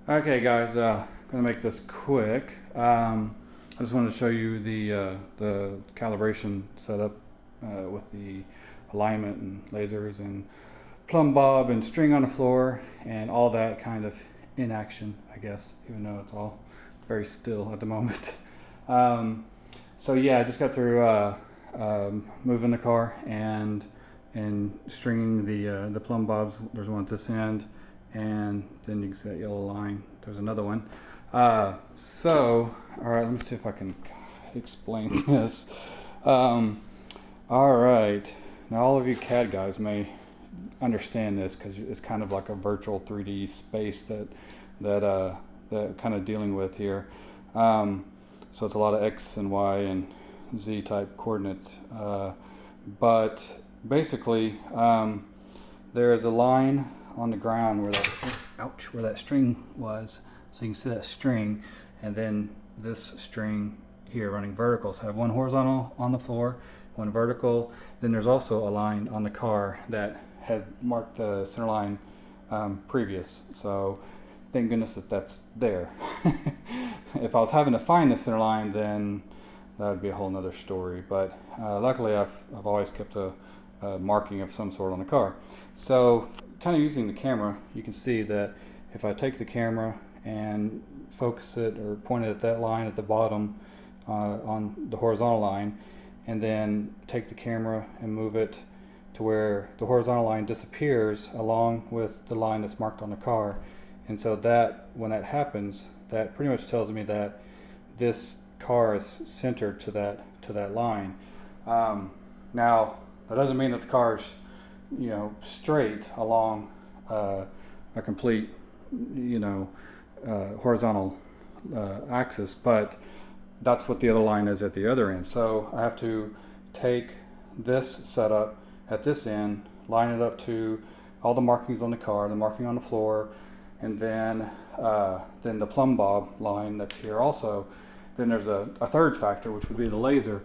Okay guys, gonna make this quick. I just wanted to show you the calibration setup with the alignment and lasers and plumb bob and string on the floor and all that kind of in action, I guess, even though it's all very still at the moment. So yeah, I just got through moving the car and stringing the plumb bobs. There's one at this end, and then you can see that yellow line. There's another one. So, all right, let me see if I can explain this. All right, now all of you CAD guys may understand this because it's kind of like a virtual 3D space that kind of dealing with here. So it's a lot of X and Y and Z type coordinates, but basically there is a line on the ground where that string was. So you can see that string, and then this string here running vertical. So I have one horizontal on the floor, one vertical. Then there's also a line on the car that had marked the center line previous. So thank goodness that that's there. If I was having to find the center line, then that would be a whole nother story. But luckily I've always kept a marking of some sort on the car. So kind of using the camera, you can see that if I take the camera and focus it or point it at that line at the bottom on the horizontal line, and then take the camera and move it to where the horizontal line disappears along with the line that's marked on the car. And so that when that happens, that pretty much tells me that this car is centered to that line. Now that doesn't mean that the car is straight along a complete horizontal axis, but that's what the other line is at the other end. So I have to take this setup at this end, line it up to all the markings on the car, the marking on the floor, and then the plumb bob line that's here also. Then there's a third factor, which would be the laser,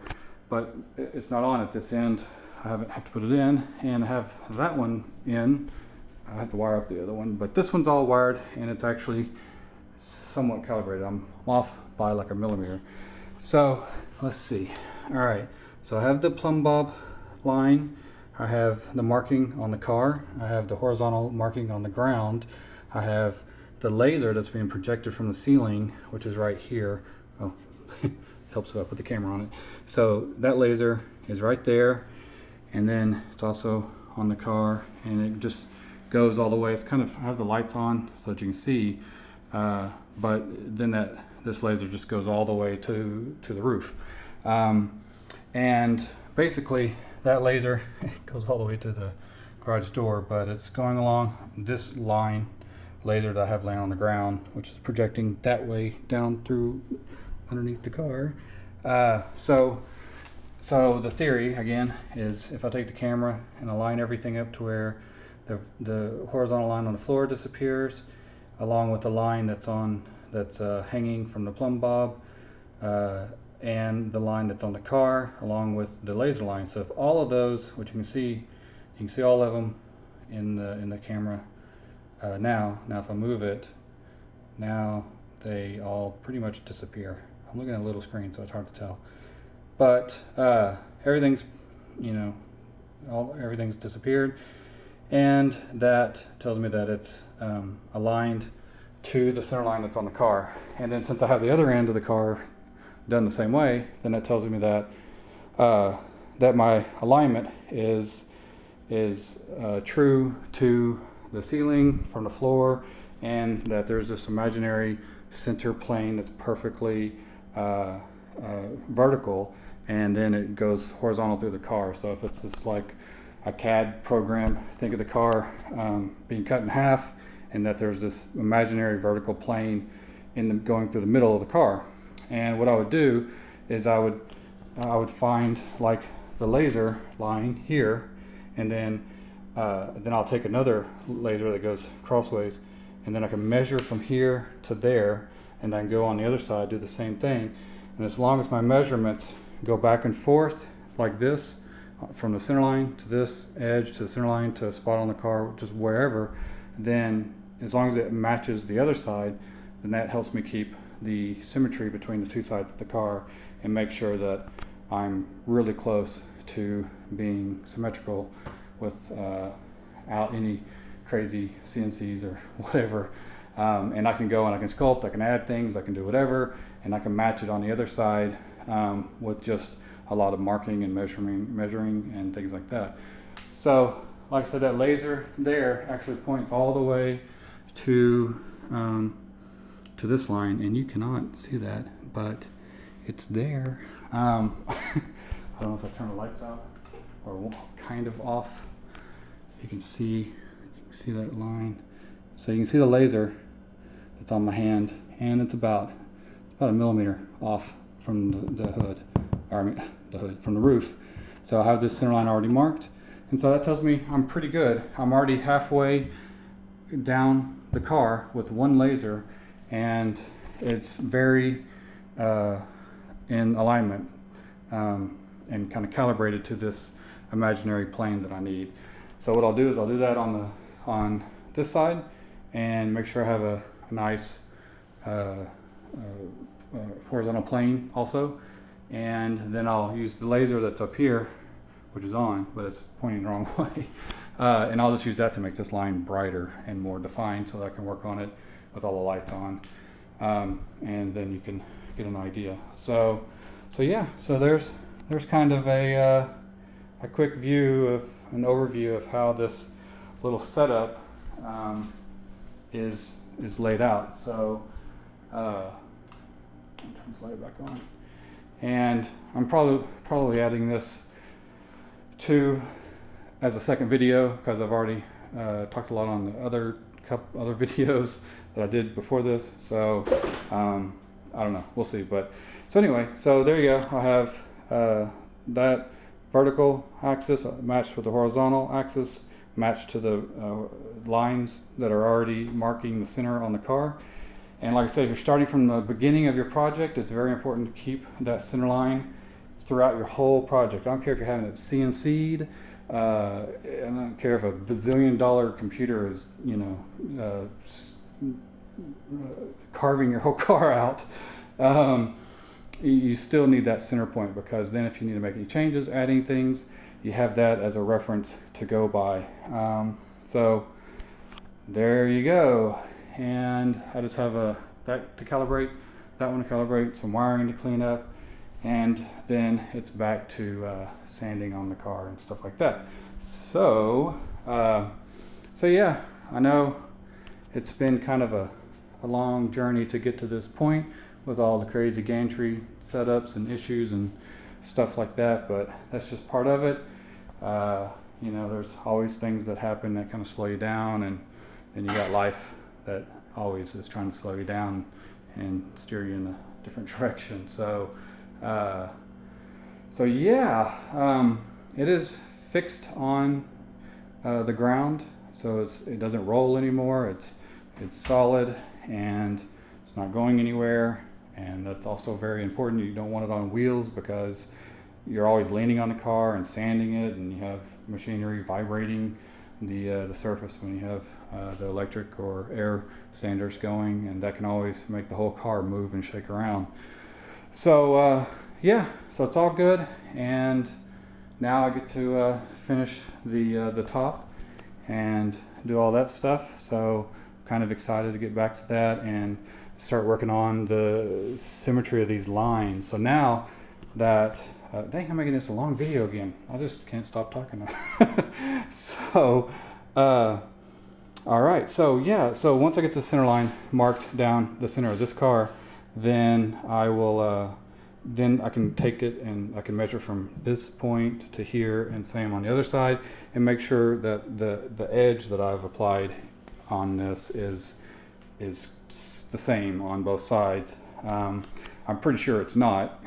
but it's not on at this end. I have to put it in and have that one in. I have to wire up the other one, but this one's all wired and it's actually somewhat calibrated. I'm off by like a millimeter. So let's see. All right, so I have the plumb bob line, I have the marking on the car, I have the horizontal marking on the ground, I have the laser that's being projected from the ceiling, which is right here. Oh, helps if I put the camera on it. So that laser is right there, and then it's also on the car, and it just goes all the way. It's kind of, I have the lights on so that you can see, but then this laser just goes all the way to the roof, and basically that laser goes all the way to the garage door, but it's going along this line laser that I have laying on the ground, which is projecting that way down through underneath the car. So the theory again is if I take the camera and align everything up to where the horizontal line on the floor disappears, along with the line that's hanging from the plumb bob, and the line that's on the car, along with the laser line. So if all of those, which you can see all of them in the camera now if I move it, now they all pretty much disappear. I'm looking at a little screen, so it's hard to tell, but everything's everything's disappeared, and that tells me that it's aligned to the center line that's on the car. And then since I have the other end of the car done the same way, then that tells me that that my alignment is true to the ceiling from the floor, and that there's this imaginary center plane that's perfectly vertical, and then it goes horizontal through the car. So if it's just like a CAD program, think of the car being cut in half, and that there's this imaginary vertical plane going through the middle of the car. And what I would do is I would find like the laser line here, and then I'll take another laser that goes crossways, and then I can measure from here to there, and then go on the other side, do the same thing. And as long as my measurements go back and forth like this, from the center line to this edge to the center line to a spot on the car, just wherever, then as long as it matches the other side, then that helps me keep the symmetry between the two sides of the car and make sure that I'm really close to being symmetrical without any crazy CNCs or whatever. And I can go and I can sculpt, I can add things, I can do whatever, and I can match it on the other side with just a lot of marking and measuring and things like that. So like I said, that laser there actually points all the way to this line, and you cannot see that, but it's there. I don't know if I turn the lights out or kind of off. You can see that line. So you can see the laser that's on my hand, and it's about a millimeter off from the hood, or I mean the hood from the roof. So I have this center line already marked, and so that tells me I'm pretty good. I'm already halfway down the car with one laser, and it's very in alignment and kind of calibrated to this imaginary plane that I need. So what I'll do is I'll do that on this side and make sure I have a nice horizontal plane also, and then I'll use the laser that's up here, which is on, but it's pointing the wrong way, and I'll just use that to make this line brighter and more defined so that I can work on it with all the lights on, and then you can get an idea. So yeah, so there's kind of a quick view of an overview of how this little setup is laid out. So I'll turn this light back on, and I'm probably adding this to as a second video because I've already talked a lot on the other videos that I did before this. So I don't know, we'll see. But so anyway, so there you go. I have that vertical axis matched with the horizontal axis matched to the lines that are already marking the center on the car. And like I said, if you're starting from the beginning of your project, it's very important to keep that center line throughout your whole project. I don't care if you're having it CNC'd, I don't care if a bazillion-dollar computer is, you know, carving your whole car out. You still need that center point, because then if you need to make any changes, adding things, you have that as a reference to go by. So there you go. And I just have that to calibrate, that one to calibrate, some wiring to clean up, and then it's back to sanding on the car and stuff like that. So yeah, I know it's been kind of a long journey to get to this point with all the crazy gantry setups and issues and stuff like that, but that's just part of it. You know, there's always things that happen that kind of slow you down, and then you got life that always is trying to slow you down and steer you in a different direction. So yeah, it is fixed on the ground, so it doesn't roll anymore. It's solid and it's not going anywhere, and that's also very important. You don't want it on wheels because you're always leaning on the car and sanding it, and you have machinery vibrating the surface when you have the electric or air sanders going, and that can always make the whole car move and shake around. So yeah, so it's all good, and now I get to finish the top and do all that stuff. So kind of excited to get back to that and start working on the symmetry of these lines. So now that dang, I'm making this a long video again. I just can't stop talking. So all right, so yeah, so once I get the center line marked down the center of this car, then I will then I can take it and I can measure from this point to here, and same on the other side, and make sure that the edge that I've applied on this is the same on both sides. I'm pretty sure it's not.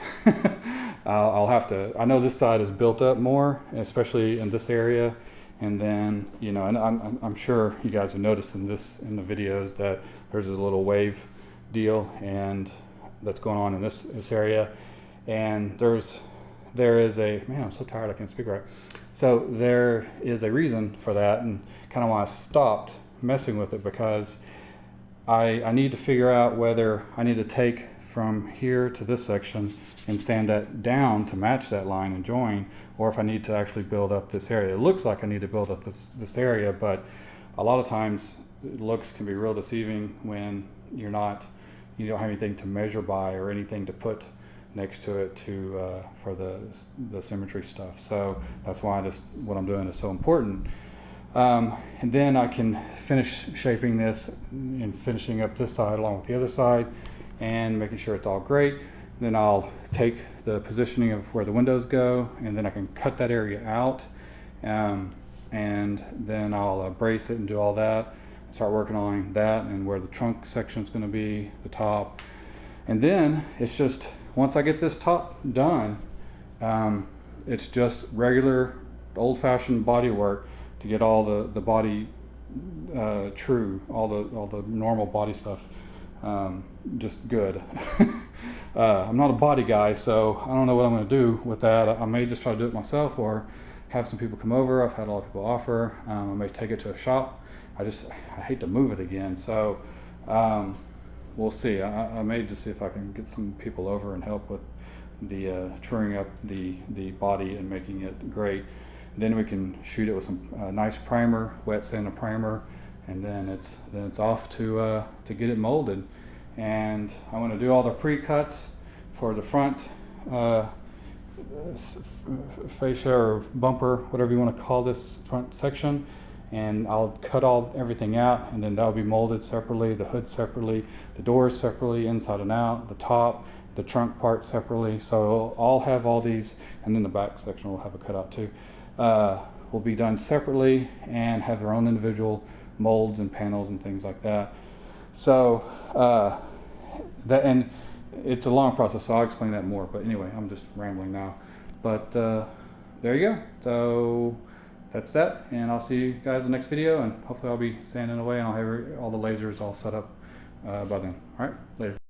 I'll have to, I know this side is built up more, especially in this area, and then, you know, and I'm sure you guys have noticed in the videos that there's a little wave deal and that's going on in this area, and there is a, man, I'm so tired I can't speak right. So there is a reason for that, and kind of why I stopped messing with it because I need to figure out whether I need to take from here to this section and sand that down to match that line and join, or if I need to actually build up this area. It looks like I need to build up this area, but a lot of times looks can be real deceiving when you don't have anything to measure by or anything to put next to it for the symmetry stuff. So that's why what I'm doing is so important. And then I can finish shaping this and finishing up this side along with the other side and making sure it's all great. Then I'll take the positioning of where the windows go, and then I can cut that area out, and then I'll brace it and do all that, start working on that and where the trunk section is going to be, the top. And then it's just, once I get this top done, it's just regular old-fashioned body work to get all the body true, all the normal body stuff just good. I'm not a body guy, so I don't know what I'm going to do with that. I may just try to do it myself or have some people come over. I've had a lot of people offer. I may take it to a shop. I hate to move it again, so we'll see. I may just see if I can get some people over and help with the truing up the body and making it great. Then we can shoot it with some nice primer, wet sand and primer, and then it's off to get it molded. And I'm going to do all the pre-cuts for the front fascia or bumper, whatever you want to call this front section, and I'll cut everything out, and then that'll be molded separately, the hood separately, the doors separately, inside and out, the top, the trunk part separately. So I'll have all these, and then the back section will have a cutout too. Will be done separately and have their own individual molds and panels and things like that. So and it's a long process, so I'll explain that more. But anyway, I'm just rambling now. But there you go. So that's that, and I'll see you guys in the next video, and hopefully I'll be sanding away and I'll have all the lasers all set up by then. All right, later.